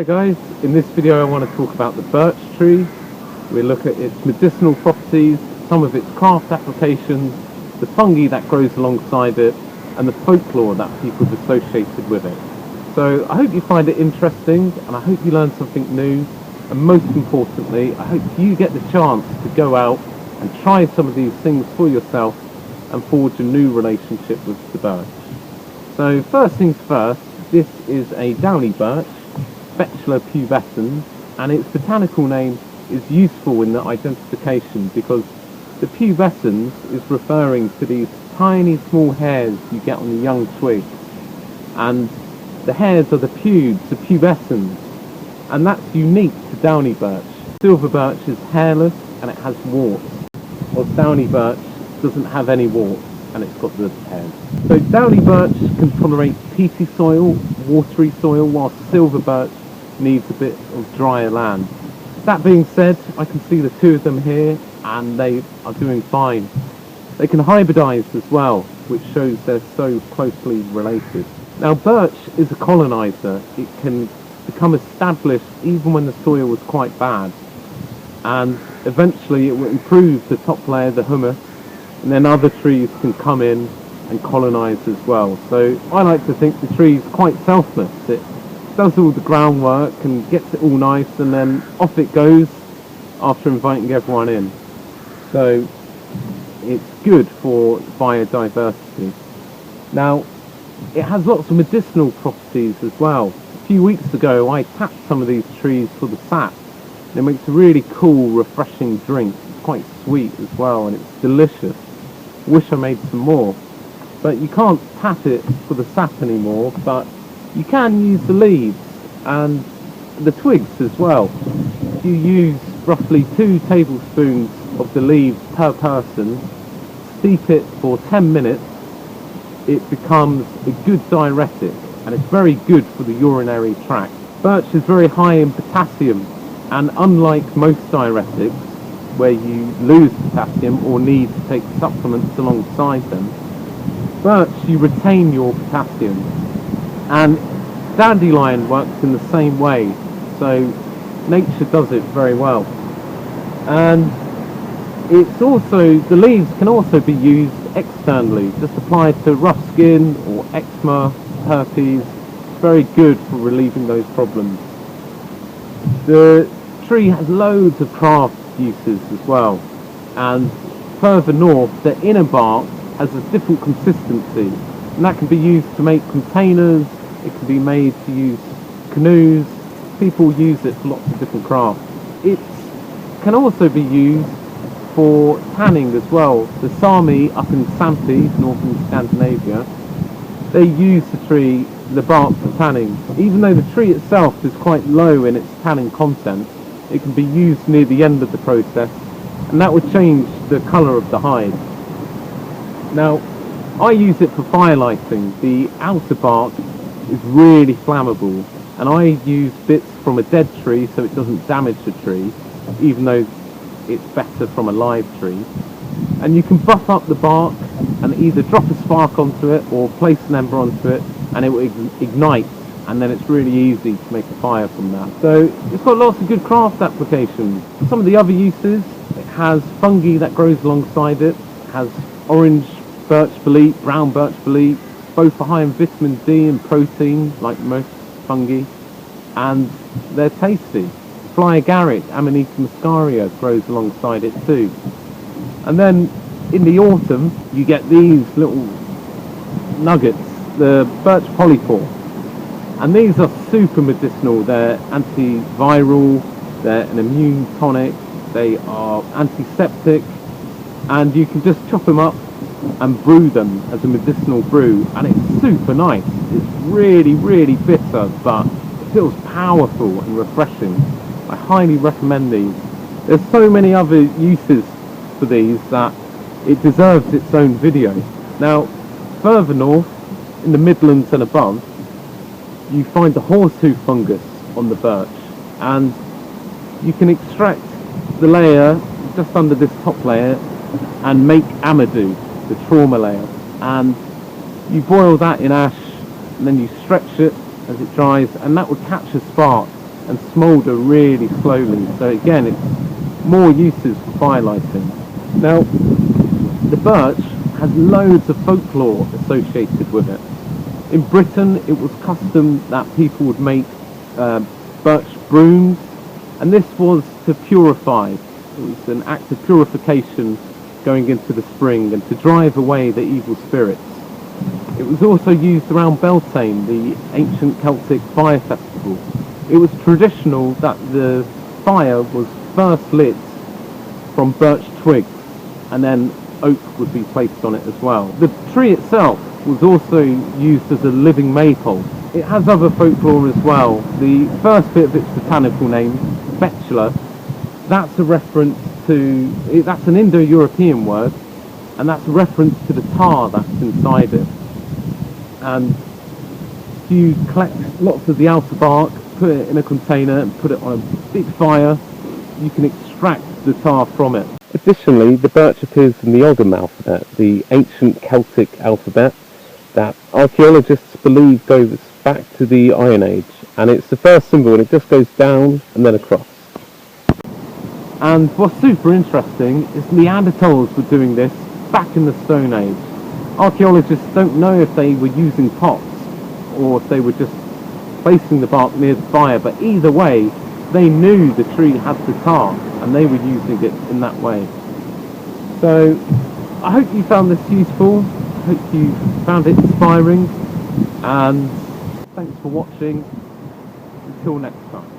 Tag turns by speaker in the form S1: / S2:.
S1: Hi guys, in this video I want to talk about the birch tree. We'll look at its medicinal properties, some of its craft applications, the fungi that grows alongside it, and the folklore that people have associated with it. So I hope you find it interesting, and I hope you learn something new, and most importantly, I hope you get the chance to go out and try some of these things for yourself and forge a new relationship with the birch. So first things first, this is a downy birch, Spatula pubescens, and its botanical name is useful in the identification because the pubescens is referring to these tiny small hairs you get on the young twigs, and the hairs are the pubes, the pubescens, and that's unique to downy birch. Silver birch is hairless and it has warts, whilst downy birch doesn't have any warts and it's got the hairs. So downy birch can tolerate peaty soil, watery soil, whilst silver birch needs a bit of drier land. That being said, I can see the two of them here and they are doing fine. They can hybridize as well, which shows they're so closely related. Now birch is a colonizer. It can become established even when the soil is quite bad, and eventually it will improve the top layer, the humus, and then other trees can come in and colonize as well. So I like to think the tree is quite selfless. It does all the groundwork and gets it all nice, and then off it goes after inviting everyone in. So it's good for biodiversity. Now it has lots of medicinal properties as well. A few weeks ago I tapped some of these trees for the sap, and it makes a really cool, refreshing drink. It's quite sweet as well and it's delicious. Wish I made some more, but you can't tap it for the sap anymore, but you can use the leaves and the twigs as well. If you use roughly 2 tablespoons of the leaves per person, steep it for 10 minutes, it becomes a good diuretic and it's very good for the urinary tract. Birch is very high in potassium, and unlike most diuretics where you lose potassium or need to take supplements alongside them, birch you retain your potassium. And dandelion works in the same way, so nature does it very well. And it's also, the leaves can also be used externally, just applied to rough skin or eczema, herpes. It's very good for relieving those problems. The tree has loads of craft uses as well, and further north the inner bark has a different consistency, and that can be used to make containers. It can be made to use canoes. People use it for lots of different crafts. It can also be used for tanning as well. The Sami up in Sampi, northern Scandinavia, they use the tree, the bark, for tanning. Even though the tree itself is quite low in its tanning content, it can be used near the end of the process, and that would change the colour of the hide. Now, I use it for firelighting. The outer bark is really flammable, and I use bits from a dead tree so it doesn't damage the tree, even though it's better from a live tree. And you can buff up the bark and either drop a spark onto it or place an ember onto it, and it will ignite, and then it's really easy to make a fire from that. So it's got lots of good craft applications. Some of the other uses, it has fungi that grows alongside it. It has orange birch bolete, brown birch bolete. Both are high in vitamin D and protein, like most fungi, and they're tasty. Fly agaric, Amanita muscaria, grows alongside it too. And then in the autumn you get these little nuggets, the birch polypore, and these are super medicinal. They're antiviral, they're an immune tonic, they are antiseptic, and you can just chop them up and brew them as a medicinal brew, and it's super nice. It's really, really bitter, but it feels powerful and refreshing. I highly recommend these. There's so many other uses for these that it deserves its own video. Now, further north, in the Midlands and above, you find the horseshoe fungus on the birch, and you can extract the layer just under this top layer and make amadou, the trauma layer, and you boil that in ash and then you stretch it as it dries, and that would catch a spark and smoulder really slowly. So again, it's more uses for firelighting. Now, the birch has loads of folklore associated with it. In Britain, it was custom that people would make birch brooms, and this was to purify. It was an act of purification going into the spring and to drive away the evil spirits. It was also used around Beltane, the ancient Celtic fire festival. It was traditional that the fire was first lit from birch twigs, and then oak would be placed on it as well. The tree itself was also used as a living maypole. It has other folklore as well. The first bit of its botanical name, betula, that's a reference to, that's an Indo-European word, and that's a reference to the tar that's inside it. And if you collect lots of the outer bark, put it in a container and put it on a big fire, you can extract the tar from it. Additionally, the birch appears in the Ogham alphabet, the ancient Celtic alphabet that archaeologists believe goes back to the Iron Age, and it's the first symbol, and it just goes down and then across. And what's super interesting is Neanderthals were doing this back in the Stone Age. Archaeologists don't know if they were using pots or if they were just placing the bark near the fire, but either way, they knew the tree had the tar and they were using it in that way. So I hope you found this useful, I hope you found it inspiring, and thanks for watching. Until next time.